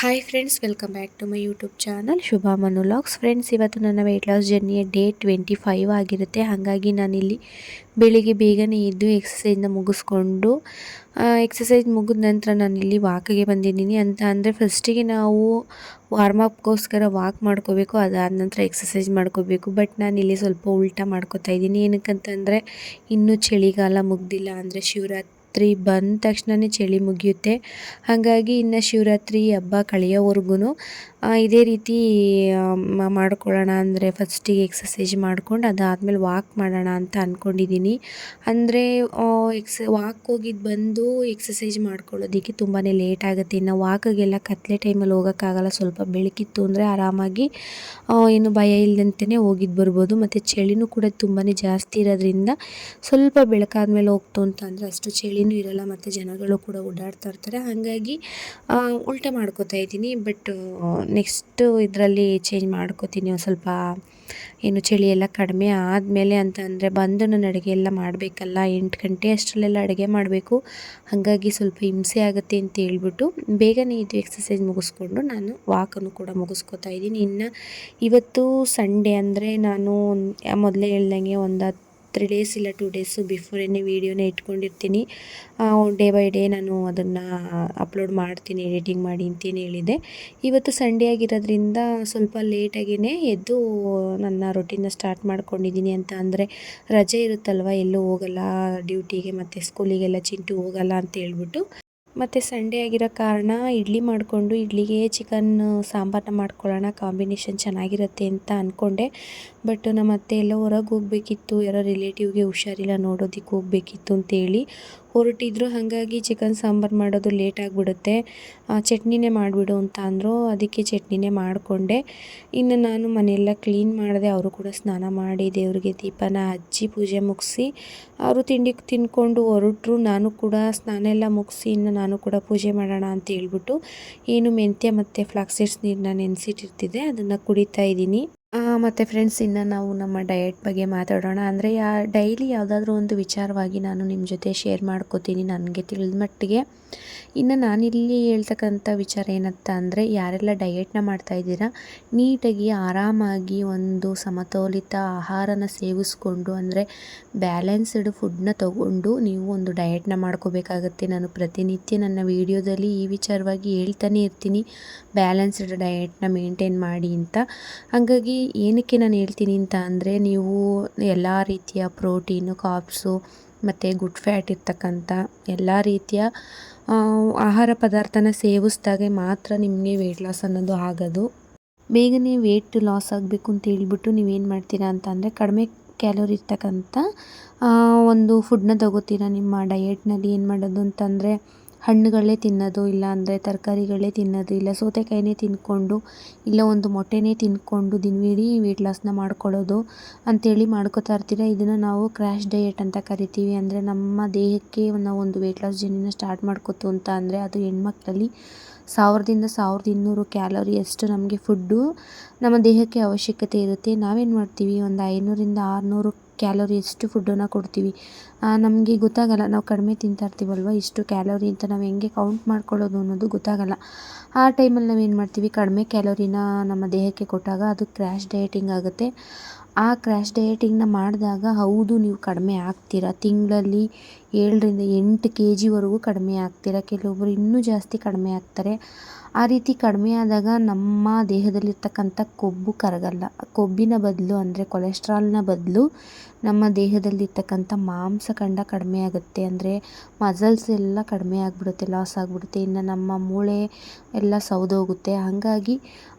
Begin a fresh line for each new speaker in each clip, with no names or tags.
Hi friends, welcome back to my YouTube channel Shubha Manu vlogs. Friends, ಇವತ್ತು ನನ್ನ weight loss ಜರ್ನಿಯ day 25 ಆಗಿರುತ್ತೆ. ಹಾಗಾಗಿ ನಾನಿಲ್ಲಿ ಬೆಳಿಗ್ಗೆ ಬೇಗನೆ ಎದ್ದು ಎಕ್ಸಸೈಜ್ನ ಮುಗಿಸ್ಕೊಂಡು ಎಕ್ಸಸೈಜ್ ಮುಗಿದ ನಂತರ ನಾನಿಲ್ಲಿ ವಾಕಿಗೆ ಬಂದಿದ್ದೀನಿ. ಅಂತ ಅಂದರೆ ಫಸ್ಟಿಗೆ ನಾವು ವಾರ್ಮಪ್ಗೋಸ್ಕರ ವಾಕ್ ಮಾಡ್ಕೋಬೇಕು, ಅದಾದ ನಂತರ ಎಕ್ಸಸೈಜ್ ಮಾಡ್ಕೋಬೇಕು. ಬಟ್ ನಾನಿಲ್ಲಿ ಸ್ವಲ್ಪ ಉಲ್ಟಾ ಮಾಡ್ಕೋತಾ ಇದ್ದೀನಿ. ಏನಕ್ಕಂತಂದರೆ ಇನ್ನೂ ಚಳಿಗಾಲ ಮುಗ್ದಿಲ್ಲ, ಅಂದರೆ ಶಿವರಾತ್ರಿ ಬಂದ ತಕ್ಷಣವೇ ಚಳಿ ಮುಗಿಯುತ್ತೆ. ಹಾಗಾಗಿ ಇನ್ನು ಶಿವರಾತ್ರಿ ಹಬ್ಬ ಕಳೆಯೋವರೆಗೂ ಇದೇ ರೀತಿ ಮಾಡ್ಕೊಳ್ಳೋಣ. ಅಂದರೆ ಫಸ್ಟಿಗೆ ಎಕ್ಸಸೈಜ್ ಮಾಡ್ಕೊಂಡು ಅದಾದಮೇಲೆ ವಾಕ್ ಮಾಡೋಣ ಅಂತ ಅಂದ್ಕೊಂಡಿದ್ದೀನಿ. ಅಂದರೆ ವಾಕ್ ಹೋಗಿದ್ದು ಬಂದು ಎಕ್ಸಸೈಜ್ ಮಾಡ್ಕೊಳ್ಳೋದಕ್ಕೆ ತುಂಬಾ ಲೇಟ್ ಆಗುತ್ತೆ. ಇನ್ನು ವಾಕಿಗೆಲ್ಲ ಕತ್ಲೆ ಟೈಮಲ್ಲಿ ಹೋಗೋಕ್ಕಾಗಲ್ಲ. ಸ್ವಲ್ಪ ಬೆಳಕಿತ್ತು ಅಂದರೆ ಆರಾಮಾಗಿ ಏನು ಭಯ ಇಲ್ಲದಂತೆಯೇ ಹೋಗಿದ್ದು ಬರ್ಬೋದು. ಮತ್ತು ಚಳಿನೂ ಕೂಡ ತುಂಬಾ ಜಾಸ್ತಿ ಇರೋದ್ರಿಂದ ಸ್ವಲ್ಪ ಬೆಳಕಾದ್ಮೇಲೆ ಹೋಗ್ತು ಅಂತ ಅಂದರೆ ಅಷ್ಟು ಚಳಿನೂ ಇರೋಲ್ಲ, ಮತ್ತು ಜನಗಳು ಕೂಡ ಓಡಾಡ್ತಾ ಇರ್ತಾರೆ. ಹಾಗಾಗಿ ಉಲ್ಟಾ ಮಾಡ್ಕೋತಾ ಇದ್ದೀನಿ. ಬಟ್ ನೆಕ್ಸ್ಟ್ ಇದರಲ್ಲಿ ಚೇಂಜ್ ಮಾಡ್ಕೋತೀನಿ. ಒಂದು ಸ್ವಲ್ಪ ಏನು ಚಳಿ ಎಲ್ಲ ಕಡಿಮೆ ಆದಮೇಲೆ. ಅಂತ ಅಂದರೆ ಬಂದು ನಾನು ಅಡುಗೆ ಎಲ್ಲ ಮಾಡಬೇಕಲ್ಲ, 8 ಗಂಟೆ ಅಷ್ಟರಲ್ಲೆಲ್ಲ ಅಡುಗೆ ಮಾಡಬೇಕು. ಹಾಗಾಗಿ ಸ್ವಲ್ಪ ಹಿಂಸೆ ಆಗುತ್ತೆ ಅಂತ ಹೇಳ್ಬಿಟ್ಟು ಬೇಗನೆ ಇದು ಎಕ್ಸಸೈಜ್ ಮುಗಿಸ್ಕೊಂಡು ನಾನು ವಾಕನ್ನು ಕೂಡ ಮುಗಿಸ್ಕೋತಾ ಇದ್ದೀನಿ. ಇನ್ನು ಇವತ್ತು ಸಂಡೇ ಅಂದರೆ ನಾನು ಮೊದಲೇ ಹೇಳ್ದಂಗೆ ಒಂದು 3 ಡೇಸ್ ಇಲ್ಲ 2 ಡೇಸು ಬಿಫೋರೇ ವೀಡಿಯೋನ ಇಟ್ಕೊಂಡಿರ್ತೀನಿ. ಡೇ ಬೈ ಡೇ ನಾನು ಅದನ್ನು ಅಪ್ಲೋಡ್ ಮಾಡ್ತೀನಿ ಎಡಿಟಿಂಗ್ ಮಾಡಿ ಅಂತೇನು ಹೇಳಿದೆ. ಇವತ್ತು ಸಂಡೇ ಆಗಿರೋದ್ರಿಂದ ಸ್ವಲ್ಪ ಲೇಟಾಗಿಯೇ ಎದ್ದು ನನ್ನ ರೊಟೀನ ಸ್ಟಾರ್ಟ್ ಮಾಡ್ಕೊಂಡಿದ್ದೀನಿ. ಅಂತ ಅಂದರೆ ರಜೆ ಇರುತ್ತಲ್ವ, ಎಲ್ಲೂ ಹೋಗಲ್ಲ ಡ್ಯೂಟಿಗೆ ಮತ್ತು ಸ್ಕೂಲಿಗೆಲ್ಲ ಚಿಂಟು ಹೋಗಲ್ಲ ಅಂತ ಹೇಳ್ಬಿಟ್ಟು. ಮತ್ತು ಸಂಡೇ ಆಗಿರೋ ಕಾರಣ ಇಡ್ಲಿ ಮಾಡಿಕೊಂಡು ಇಡ್ಲಿಗೆ ಚಿಕನ್ ಸಾಂಬಾರನ್ನ ಮಾಡ್ಕೊಳ್ಳೋಣ, ಕಾಂಬಿನೇಷನ್ ಚೆನ್ನಾಗಿರುತ್ತೆ ಅಂತ ಅಂದ್ಕೊಂಡೆ. ಬಟ್ ನಮ್ಮ ಅತ್ತೆ ಎಲ್ಲ ಹೊರಗೆ ಹೋಗಬೇಕಿತ್ತು, ಯಾರೋ ರಿಲೇಟಿವ್ಗೆ ಹುಷಾರಿಲ್ಲ ನೋಡೋದಕ್ಕೆ ಹೋಗಬೇಕಿತ್ತು ಅಂತೇಳಿ ಹೊರಟಿದ್ರು. ಹಾಗಾಗಿ ಚಿಕನ್ ಸಾಂಬಾರು ಮಾಡೋದು ಲೇಟ್ ಆಗಿಬಿಡುತ್ತೆ, ಚಟ್ನಿನೇ ಮಾಡಿಬಿಡು ಅಂತ ಅಂದರು. ಅದಕ್ಕೆ ಚಟ್ನಿನೇ ಮಾಡಿಕೊಂಡೆ. ಇನ್ನು ನಾನು ಮನೆಯೆಲ್ಲ ಕ್ಲೀನ್ ಮಾಡಿದೆ. ಅವರು ಕೂಡ ಸ್ನಾನ ಮಾಡಿ ದೇವರಿಗೆ ದೀಪನ ಹಚ್ಚಿ ಪೂಜೆ ಮುಗಿಸಿ ಅವರು ತಿಂಡಿ ತಿಂದ್ಕೊಂಡು ಹೊರಟರು. ನಾನು ಕೂಡ ಸ್ನಾನ ಎಲ್ಲ ಮುಗಿಸಿ ಇನ್ನು ನಾನು ಕೂಡ ಪೂಜೆ ಮಾಡೋಣ ಅಂತ ಹೇಳ್ಬಿಟ್ಟು ಏನು ಮೆಂತ್ಯ ಮತ್ತು ಫ್ಲಾಕ್ಸ್ ಸೀಡ್ಸ್ ನೀರನ್ನ ನೆನೆಸಿಟ್ಟಿರ್ತಿದ್ದೆ, ಅದನ್ನು ಕುಡಿತಾ ಇದ್ದೀನಿ. ಮತ್ತು ಫ್ರೆಂಡ್ಸ್, ಇನ್ನು ನಾವು ನಮ್ಮ ಡಯಟ್ ಬಗ್ಗೆ ಮಾತಾಡೋಣ. ಅಂದರೆ ಡೈಲಿ ಯಾವುದಾದ್ರೂ ಒಂದು ವಿಚಾರವಾಗಿ ನಾನು ನಿಮ್ಮ ಜೊತೆ ಶೇರ್ ಮಾಡ್ಕೋತೀನಿ ನನಗೆ ತಿಳಿದ ಮಟ್ಟಿಗೆ. ಇನ್ನು ನಾನಿಲ್ಲಿ ಹೇಳ್ತಕ್ಕಂಥ ವಿಚಾರ ಏನಂತ ಅಂದರೆ, ಯಾರೆಲ್ಲ ಡಯೆಟ್ನ ಮಾಡ್ತಾಯಿದ್ದೀರಾ, ನೀಟಾಗಿ ಆರಾಮಾಗಿ ಒಂದು ಸಮತೋಲಿತ ಆಹಾರನ ಸೇವಿಸ್ಕೊಂಡು, ಅಂದರೆ ಬ್ಯಾಲೆನ್ಸ್ಡ್ ಫುಡ್ನ ತಗೊಂಡು ನೀವು ಒಂದು ಡಯೆಟ್ನ ಮಾಡ್ಕೋಬೇಕಾಗತ್ತೆ. ನಾನು ಪ್ರತಿನಿತ್ಯ ನನ್ನ ವೀಡಿಯೋದಲ್ಲಿ ಈ ವಿಚಾರವಾಗಿ ಹೇಳ್ತಾನೆ ಇರ್ತೀನಿ, ಬ್ಯಾಲೆನ್ಸ್ಡ್ ಡಯೆಟ್ನ ಮೇಂಟೈನ್ ಮಾಡಿ ಅಂತ. ಹಾಗಾಗಿ ಏನಕ್ಕೆ ನಾನು ಹೇಳ್ತೀನಿ ಅಂತ ಅಂದರೆ, ನೀವು ಎಲ್ಲ ರೀತಿಯ ಪ್ರೋಟೀನು, ಕಾರ್ಬ್ಸು ಮತ್ತು ಗುಡ್ ಫ್ಯಾಟ್ ಇರ್ತಕ್ಕಂಥ ಎಲ್ಲ ರೀತಿಯ ಆಹಾರ ಪದಾರ್ಥನ ಸೇವಿಸಿದಾಗೆ ಮಾತ್ರ ನಿಮಗೆ ವೆಯ್ಟ್ ಲಾಸ್ ಅನ್ನೋದು ಆಗೋದು. ಬೇಗನೆ ವೆಯ್ಟ್ ಲಾಸ್ ಆಗಬೇಕು ಅಂತ ಹೇಳ್ಬಿಟ್ಟು ನೀವೇನು ಮಾಡ್ತೀರಾ ಅಂತ ಅಂದರೆ, ಕಡಿಮೆ ಕ್ಯಾಲೋರಿ ಇರ್ತಕ್ಕಂಥ ಒಂದು ಫುಡ್ನ ತಗೋತೀರಾ. ನಿಮ್ಮ ಡಯೆಟ್ನಲ್ಲಿ ಏನು ಮಾಡೋದು ಅಂತಂದರೆ, ಹಣ್ಣುಗಳೇ ತಿನ್ನೋದು, ಇಲ್ಲ ಅಂದರೆ ತರಕಾರಿಗಳೇ ತಿನ್ನೋದು, ಇಲ್ಲ ಸೌತೆಕಾಯಿನೇ ತಿಂದ್ಕೊಂಡು, ಇಲ್ಲ ಒಂದು ಮೊಟ್ಟೆನೇ ತಿಂದ್ಕೊಂಡು ದಿನವಿಡೀ ವೆಯ್ಟ್ ಲಾಸ್ನ ಮಾಡ್ಕೊಳ್ಳೋದು ಅಂಥೇಳಿ ಮಾಡ್ಕೋತಾ ಇರ್ತೀರ. ಇದನ್ನು ನಾವು ಕ್ರ್ಯಾಶ್ ಡಯೆಟ್ ಅಂತ ಕರಿತೀವಿ. ಅಂದರೆ ನಮ್ಮ ದೇಹಕ್ಕೆ ನಾವು ಒಂದು ವೆಯ್ಟ್ ಲಾಸ್ ಜರ್ನಿನ ಸ್ಟಾರ್ಟ್ ಮಾಡ್ಕೋತು ಅಂತ ಅಂದರೆ, ಅದು ಹೆಣ್ಮಕ್ಳಲ್ಲಿ 1000ರಿಂದ 1200 ಕ್ಯಾಲೋರಿಯಷ್ಟು ನಮಗೆ ಫುಡ್ಡು ನಮ್ಮ ದೇಹಕ್ಕೆ ಅವಶ್ಯಕತೆ ಇರುತ್ತೆ. ನಾವೇನು ಮಾಡ್ತೀವಿ, ಒಂದು 500ರಿಂದ 600 ಕ್ಯಾಲೋರಿಯಷ್ಟು ಫುಡ್ಡನ್ನು ಕೊಡ್ತೀವಿ. ನಮಗೆ ಗೊತ್ತಾಗಲ್ಲ, ನಾವು ಕಡಿಮೆ ತಿಂತಾ ಇರ್ತೀವಲ್ವ, ಇಷ್ಟು ಕ್ಯಾಲೋರಿ ಅಂತ ನಾವು ಹೆಂಗೆ ಕೌಂಟ್ ಮಾಡ್ಕೊಳ್ಳೋದು ಅನ್ನೋದು ಗೊತ್ತಾಗಲ್ಲ. ಆ ಟೈಮಲ್ಲಿ ನಾವೇನು ಮಾಡ್ತೀವಿ, ಕಡಿಮೆ ಕ್ಯಾಲೋರಿನ ನಮ್ಮ ದೇಹಕ್ಕೆ ಕೊಟ್ಟಾಗ ಅದು ಕ್ರ್ಯಾಶ್ ಡಯಟಿಂಗ್ ಆಗುತ್ತೆ. ಆ ಕ್ರ್ಯಾಶ್ ಡಯಟಿಂಗ್ನ ಮಾಡಿದಾಗ ಹೌದು ನೀವು ಕಡಿಮೆ ಆಗ್ತೀರಾ, ತಿಂಗಳಲ್ಲಿ 7ರಿಂದ 8 kgವರೆಗೂ ಕಡಿಮೆ ಆಗ್ತೀರಾ. ಕೆಲವೊಬ್ಬರು ಇನ್ನೂ ಜಾಸ್ತಿ ಕಡಿಮೆ ಆಗ್ತಾರೆ. ಆ ರೀತಿ ಕಡಿಮೆ ಆದಾಗ ನಮ್ಮ ದೇಹದಲ್ಲಿರ್ತಕ್ಕಂಥ ಕೊಬ್ಬು ಕರಗಲ್ಲ. ಕೊಬ್ಬಿನ ಬದಲು, ಅಂದರೆ ಕೊಲೆಸ್ಟ್ರಾಲ್ನ ಬದಲು ನಮ್ಮ ದೇಹದಲ್ಲಿರ್ತಕ್ಕಂಥ ಮಾಂಸಖಂಡ ಕಡಿಮೆ ಆಗುತ್ತೆ. ಅಂದರೆ ಮಸಲ್ಸ್ ಎಲ್ಲ ಕಡಿಮೆ ಆಗಿಬಿಡುತ್ತೆ, ಲಾಸ್ ಆಗಿಬಿಡುತ್ತೆ. ಇನ್ನು ನಮ್ಮ ಮೂಳೆ ಎಲ್ಲ ಸೌದೋಗುತ್ತೆ. ಹಾಗಾಗಿ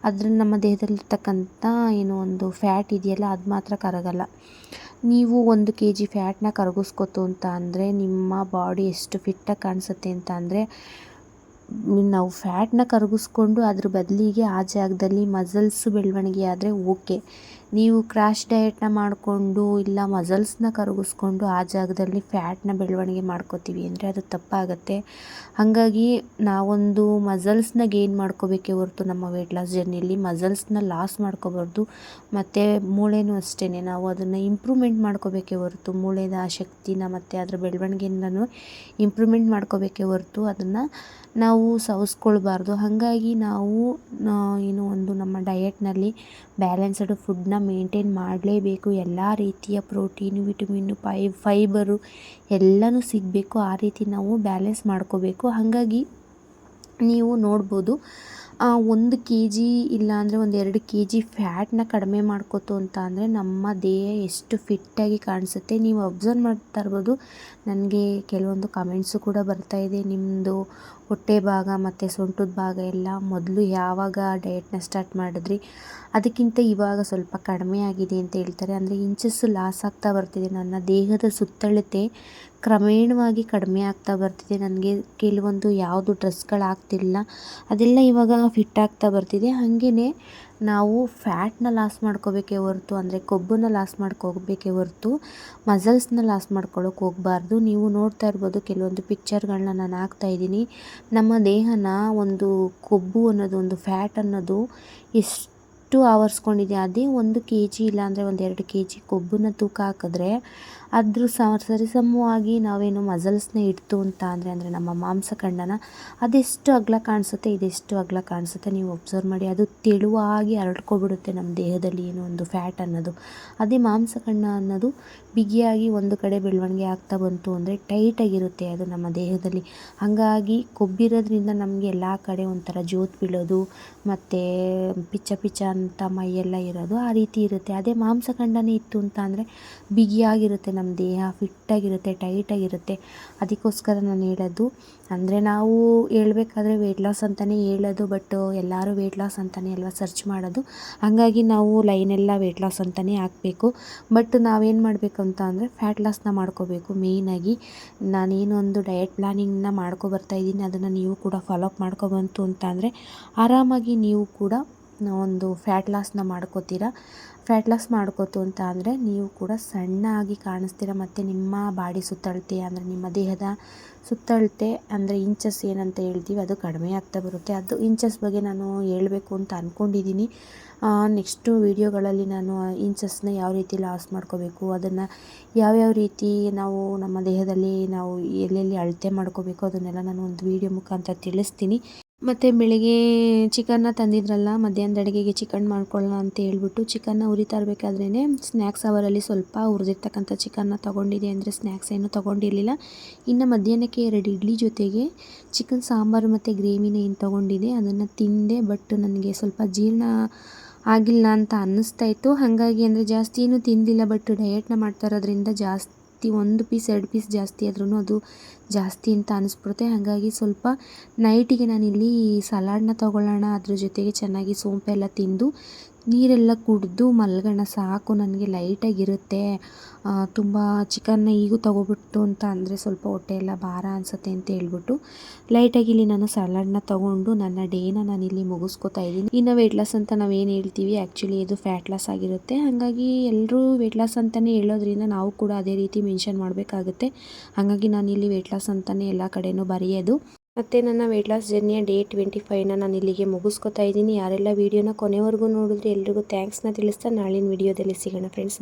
ನಮ್ಮ ದೇಹದಲ್ಲಿರ್ತಕ್ಕಂಥ ಏನು ಒಂದು ಫ್ಯಾಟ್ ಇದೆಯಲ್ಲ, ಅದು ಮಾತ್ರ ಕರಗಲ್ಲ. ನೀವು 1 kg ಫ್ಯಾಟ್ನ ಕರಗಿಸ್ಕೋತು ಅಂತ ಅಂದರೆ ನಿಮ್ಮ ಬಾಡಿ ಎಷ್ಟು ಫಿಟ್ಟಾಗಿ ಕಾಣಿಸುತ್ತೆ ಅಂತ ಅಂದರೆ, ನಾವು ಫ್ಯಾಟ್ನ ಕರಗಿಸ್ಕೊಂಡು ಅದ್ರ ಬದಲಿಗೆ ಆ ಜಾಗದಲ್ಲಿ ಮಸಲ್ಸ್ ಬೆಳವಣಿಗೆ ಆದರೆ ಓಕೆ. ನೀವು ಕ್ರ್ಯಾಶ್ ಡಯೆಟ್ನ ಮಾಡಿಕೊಂಡು ಇಲ್ಲ ಮಸಲ್ಸ್ನ ಕರಗಿಸ್ಕೊಂಡು ಆ ಜಾಗದಲ್ಲಿ ಫ್ಯಾಟ್ನ ಬೆಳವಣಿಗೆ ಮಾಡ್ಕೋತೀವಿ ಅಂದರೆ ಅದು ತಪ್ಪಾಗುತ್ತೆ. ಹಾಗಾಗಿ ನಾವೊಂದು ಮಸಲ್ಸ್ನ ಗೇನ್ ಮಾಡ್ಕೋಬೇಕೇ ಹೊರತು ನಮ್ಮ ವೆಯ್ಟ್ ಲಾಸ್ ಜರ್ನಿಯಲ್ಲಿ ಮಸಲ್ಸ್ನ ಲಾಸ್ ಮಾಡ್ಕೋಬಾರ್ದು. ಮತ್ತು ಮೂಳೆನೂ ಅಷ್ಟೇ, ನಾವು ಅದನ್ನು ಇಂಪ್ರೂವ್ಮೆಂಟ್ ಮಾಡ್ಕೋಬೇಕೇ ಹೊರತು ಮೂಳೆದ ಶಕ್ತಿನ ಮತ್ತು ಅದರ ಬೆಳವಣಿಗೆಯಿಂದನೂ ಇಂಪ್ರೂವ್ಮೆಂಟ್ ಮಾಡ್ಕೋಬೇಕೇ ಹೊರತು ಅದನ್ನು ನಾವು ಸವಸ್ಕೊಳ್ಬಾರ್ದು. ಹಾಗಾಗಿ ನಾವು ಏನು ಒಂದು ನಮ್ಮ ಡಯೆಟ್ನಲ್ಲಿ ಬ್ಯಾಲೆನ್ಸ್ಡ್ ಫುಡ್ನ ಮೇಂಟೈನ್ ಮಾಡಲೇಬೇಕು. ಎಲ್ಲ ರೀತಿಯ ಪ್ರೋಟೀನು, ವಿಟಮಿನ್ನು, ಫೈಬರು ಎಲ್ಲನೂ ಸಿಗಬೇಕು. ಆ ರೀತಿ ನಾವು ಬ್ಯಾಲೆನ್ಸ್ ಮಾಡ್ಕೋಬೇಕು. ಹಾಗಾಗಿ ನೀವು ನೋಡ್ಬೋದು 1 kg ಇಲ್ಲಾಂದರೆ ಒಂದು 2 kg ಫ್ಯಾಟ್ನ ಕಡಿಮೆ ಮಾಡ್ಕೋತು ಅಂತ ಅಂದರೆ ನಮ್ಮ ದೇಹ ಎಷ್ಟು ಫಿಟ್ಟಾಗಿ ಕಾಣಿಸುತ್ತೆ. ನೀವು ಅಬ್ಸರ್ವ್ ಮಾಡ್ತಾ ಇರ್ಬೋದು, ನನಗೆ ಕೆಲವೊಂದು ಕಮೆಂಟ್ಸು ಕೂಡ ಬರ್ತಾಯಿದೆ, ನಿಮ್ಮದು ಹೊಟ್ಟೆ ಭಾಗ ಮತ್ತು ಸೊಂಟದ ಭಾಗ ಎಲ್ಲ ಮೊದಲು ಯಾವಾಗ ಡಯೆಟ್ನ ಸ್ಟಾರ್ಟ್ ಮಾಡಿದ್ರಿ, ಅದಕ್ಕಿಂತ ಇವಾಗ ಸ್ವಲ್ಪ ಕಡಿಮೆ ಆಗಿದೆ ಅಂತ ಹೇಳ್ತಾರೆ. ಅಂದರೆ ಇಂಚಸ್ಸು ಲಾಸ್ ಆಗ್ತಾ ಬರ್ತಿದೆ. ನನ್ನ ದೇಹದ ಸುತ್ತಳತೆ ಕ್ರಮೇಣವಾಗಿ ಕಡಿಮೆ ಆಗ್ತಾ ಬರ್ತಿದೆ. ನನಗೆ ಕೆಲವೊಂದು ಯಾವುದು ಡ್ರೆಸ್ಗಳಾಗ್ತಿಲ್ಲ, ಅದೆಲ್ಲ ಇವಾಗ ಫಿಟ್ ಆಗ್ತಾ ಬರ್ತಿದೆ. ಹಾಗೆಯೇ ನಾವು ಫ್ಯಾಟ್ನ ಲಾಸ್ ಮಾಡ್ಕೋಬೇಕೇ ಹೊರತು, ಅಂದರೆ ಕೊಬ್ಬನ್ನು ಲಾಸ್ ಮಾಡ್ಕೋಬೇಕೇ ಹೊರತು ಮಸಲ್ಸ್ನ ಲಾಸ್ ಮಾಡ್ಕೊಳ್ಳೋಕೆ ಹೋಗಬಾರ್ದು. ನೀವು ನೋಡ್ತಾ ಇರ್ಬೋದು, ಕೆಲವೊಂದು ಪಿಕ್ಚರ್ಗಳನ್ನ ನಾನು ಹಾಕ್ತಾಯಿದ್ದೀನಿ. ನಮ್ಮ ದೇಹನ ಒಂದು ಕೊಬ್ಬು ಅನ್ನೋದು, ಒಂದು ಫ್ಯಾಟ್ ಅನ್ನೋದು ಎಷ್ಟು ಆವರಿಸ್ಕೊಂಡಿದೆ. ಅದೇ 1 kg ಇಲ್ಲಾಂದರೆ ಒಂದು 2 kg ಕೊಬ್ಬನ್ನು ತೂಕ ಹಾಕಿದ್ರೆ ಅದ್ರ ಸರಿಸಮವಾಗಿ ನಾವೇನು ಮಸಲ್ಸ್ನ ಇಡ್ತು ಅಂತ ಅಂದರೆ ನಮ್ಮ ಮಾಂಸಖಂಡನ ಅದೆಷ್ಟು ಅಗಲ ಕಾಣಿಸುತ್ತೆ, ಇದೆಷ್ಟು ಅಗಲ ಕಾಣಿಸುತ್ತೆ. ನೀವು ಒಬ್ಸರ್ವ್ ಮಾಡಿ, ಅದು ತೆಳುವಾಗಿ ಹರಡ್ಕೊಬಿಡುತ್ತೆ ನಮ್ಮ ದೇಹದಲ್ಲಿ ಏನೋ ಒಂದು ಫ್ಯಾಟ್ ಅನ್ನೋದು. ಅದೇ ಮಾಂಸಖಂಡ ಅನ್ನೋದು ಬಿಗಿಯಾಗಿ ಒಂದು ಕಡೆ ಬೆಳವಣಿಗೆ ಆಗ್ತಾ ಬಂತು ಅಂದರೆ ಟೈಟಾಗಿರುತ್ತೆ ಅದು ನಮ್ಮ ದೇಹದಲ್ಲಿ. ಹಾಗಾಗಿ ಕೊಬ್ಬಿರೋದ್ರಿಂದ ನಮಗೆ ಎಲ್ಲ ಕಡೆ ಒಂಥರ ಜೋತು ಬೀಳೋದು ಮತ್ತು ಪಿಚ್ಚ ಪಿಚ್ಚ ಅಂತ ಮೈಯೆಲ್ಲ ಇರೋದು ಆ ರೀತಿ ಇರುತ್ತೆ. ಅದೇ ಮಾಂಸಖಂಡನೇ ಇತ್ತು ಅಂತ ಅಂದರೆ ಬಿಗಿಯಾಗಿರುತ್ತೆ ನಮ್ಮ ದೇಹ, ಫಿಟ್ಟಾಗಿರುತ್ತೆ, ಟೈಟಾಗಿರುತ್ತೆ. ಅದಕ್ಕೋಸ್ಕರ ನಾನು ಹೇಳೋದು. ಅಂದರೆ ನಾವು ಹೇಳ್ಬೇಕಾದ್ರೆ ವೆಯ್ಟ್ ಲಾಸ್ ಅಂತಲೇ ಹೇಳೋದು, ಬಟ್ ಎಲ್ಲರೂ ವೆಯ್ಟ್ ಲಾಸ್ ಅಂತಲೇ ಅಲ್ವಾ ಸರ್ಚ್ ಮಾಡೋದು. ಹಾಗಾಗಿ ನಾವು ಲೈನೆಲ್ಲ ವೆಯ್ಟ್ ಲಾಸ್ ಅಂತಲೇ ಹಾಕಬೇಕು. ಬಟ್ ನಾವೇನು ಮಾಡಬೇಕು ಅಂತ ಅಂದರೆ ಫ್ಯಾಟ್ ಲಾಸ್ನ ಮಾಡ್ಕೋಬೇಕು. ಮೇಯ್ನಾಗಿ ನಾನೇನು ಒಂದು ಡಯಟ್ ಪ್ಲಾನಿಂಗ್ನ ಮಾಡ್ಕೊಬರ್ತಾಯಿದ್ದೀನಿ, ಅದನ್ನು ನೀವು ಕೂಡ ಫಾಲೋ ಅಪ್ ಮಾಡ್ಕೊಬಂತು ಅಂತ ಅಂದರೆ ಆರಾಮಾಗಿ ನೀವು ಕೂಡ ಒಂದು ಫ್ಯಾಟ್ ಲಾಸ್ನ ಮಾಡ್ಕೋತೀರಾ. ಫ್ಯಾಟ್ ಲಾಸ್ ಮಾಡ್ಕೋತು ಅಂತ ಅಂದರೆ ನೀವು ಕೂಡ ಸಣ್ಣ ಆಗಿ ಕಾಣಿಸ್ತೀರ. ಮತ್ತು ನಿಮ್ಮ ಬಾಡಿ ಸುತ್ತಳತೆ, ಅಂದರೆ ನಿಮ್ಮ ದೇಹದ ಸುತ್ತಳತೆ, ಅಂದರೆ ಇಂಚಸ್ ಏನಂತ ಹೇಳ್ತೀವಿ, ಅದು ಕಡಿಮೆ ಆಗ್ತಾ ಬರುತ್ತೆ. ಅದು ಇಂಚಸ್ ಬಗ್ಗೆ ನಾನು ಹೇಳಬೇಕು ಅಂತ ಅಂದ್ಕೊಂಡಿದ್ದೀನಿ. ನೆಕ್ಸ್ಟು ವೀಡಿಯೋಗಳಲ್ಲಿ ನಾನು ಇಂಚಸ್ನ ಯಾವ ರೀತಿ ಲಾಸ್ ಮಾಡ್ಕೋಬೇಕು, ಅದನ್ನು ಯಾವ್ಯಾವ ರೀತಿ ನಾವು ನಮ್ಮ ದೇಹದಲ್ಲಿ ನಾವು ಎಲ್ಲೆಲ್ಲಿ ಅಳತೆ ಮಾಡ್ಕೋಬೇಕು, ಅದನ್ನೆಲ್ಲ ನಾನು ಒಂದು ವೀಡಿಯೋ ಮುಖಾಂತರ ತಿಳಿಸ್ತೀನಿ. ಮತ್ತು ಬೆಳಿಗ್ಗೆ ಚಿಕನ್ನ ತಂದಿದ್ರಲ್ಲ, ಮಧ್ಯಾಹ್ನದ ಅಡುಗೆಗೆ ಚಿಕನ್ ಮಾಡ್ಕೊಳ್ಳೋಣ ಅಂತ ಹೇಳ್ಬಿಟ್ಟು ಚಿಕನ್ನ ಹುರಿತಾ ಇರಬೇಕಾದ್ರೇ ಸ್ನ್ಯಾಕ್ಸ್ ಅವರಲ್ಲಿ ಸ್ವಲ್ಪ ಹುರಿದಿರ್ತಕ್ಕಂಥ ಚಿಕನ್ನ ತೊಗೊಂಡಿದ್ದೆ. ಅಂದರೆ ಸ್ನ್ಯಾಕ್ಸ್ ಏನೂ ತೊಗೊಂಡಿರಲಿಲ್ಲ. ಇನ್ನು ಮಧ್ಯಾಹ್ನಕ್ಕೆ 2 ಇಡ್ಲಿ ಜೊತೆಗೆ ಚಿಕನ್ ಸಾಂಬಾರು ಮತ್ತು ಗ್ರೇವಿನ ಏನು ತೊಗೊಂಡಿದ್ದೆ ಅದನ್ನು ತಿಂದೆ. ಬಟ್ ನನಗೆ ಸ್ವಲ್ಪ ಜೀರ್ಣ ಆಗಿಲ್ಲ ಅಂತ ಅನ್ನಿಸ್ತಾಯಿತ್ತು. ಹಾಗಾಗಿ ಅಂದರೆ ಜಾಸ್ತಿ ಏನೂ ತಿಂದಿಲ್ಲ, ಬಟ್ ಡಯೆಟ್ನ ಮಾಡ್ತಾ ಇರೋದ್ರಿಂದ ಜಾಸ್ತಿ 1 ಪೀಸ್ 2 ಪೀಸ್ ಜಾಸ್ತಿ ಆದ್ರೂ ಅದು ಜಾಸ್ತಿ ಅಂತ ಅನ್ನಿಸ್ಬಿಡುತ್ತೆ. ಹಾಗಾಗಿ ಸ್ವಲ್ಪ ನೈಟಿಗೆ ನಾನಿಲ್ಲಿ ಸಲಾಡ್ನ ತೊಗೊಳ್ಳೋಣ, ಅದ್ರ ಜೊತೆಗೆ ಚೆನ್ನಾಗಿ ಸೋಂಪೆಲ್ಲ ತಿಂದು ನೀರೆಲ್ಲ ಕುಡಿದು ಮಲ್ಗೋಣ ಸಾಕು, ನನಗೆ ಲೈಟಾಗಿರುತ್ತೆ. ತುಂಬ ಚಿಕನ್ನ ಈಗೂ ತೊಗೊಬಿಟ್ಟು ಅಂತ ಅಂದರೆ ಸ್ವಲ್ಪ ಹೊಟ್ಟೆ ಎಲ್ಲ ಭಾರ ಅನಿಸುತ್ತೆ ಅಂತ ಹೇಳ್ಬಿಟ್ಟು ಲೈಟಾಗಿ ಇಲ್ಲಿ ನಾನು ಸಲಾಡ್ನ ತೊಗೊಂಡು ನನ್ನ ಡೇನ ನಾನಿಲ್ಲಿ ಮುಗಿಸ್ಕೊತಾ ಇದ್ದೀನಿ. ಇನ್ನು ವೆಯ್ಟ್ ಲಾಸ್ ಅಂತ ನಾವೇನು ಹೇಳ್ತೀವಿ, ಆ್ಯಕ್ಚುಲಿ ಇದು ಫ್ಯಾಟ್ ಲಾಸ್ ಆಗಿರುತ್ತೆ. ಹಾಗಾಗಿ ಎಲ್ಲರೂ ವೆಯ್ಟ್ ಲಾಸ್ ಅಂತಲೇ ಹೇಳೋದ್ರಿಂದ ನಾವು ಕೂಡ ಅದೇ ರೀತಿ ಮೆನ್ಷನ್ ಮಾಡಬೇಕಾಗುತ್ತೆ. ಹಾಗಾಗಿ ನಾನಿಲ್ಲಿ ವೆಯ್ಟ್ ಲಾಸ್ ಅಂತಲೇ ಎಲ್ಲ ಕಡೆಯೂ ಬರೆಯೋದು. ಮತ್ತು ನನ್ನ ವೆಯ್ಟ್ ಲಾಸ್ ಜರ್ನಿಯ ಡೇ 25ನ ನಾನು ಇಲ್ಲಿಗೆ ಮುಗಿಸ್ಕೊತಾ ಇದ್ದೀನಿ. ಯಾರೆಲ್ಲ ವೀಡಿಯೋನ ಕೊನೆವರೆಗೂ ನೋಡಿದ್ರೆ ಎಲ್ರಿಗೂ ಥ್ಯಾಂಕ್ಸ್ನ ತಿಳಿಸ್ತಾ ನಾಳಿನ ವೀಡಿಯೋದಲ್ಲಿ ಸಿಗೋಣ ಫ್ರೆಂಡ್ಸ್.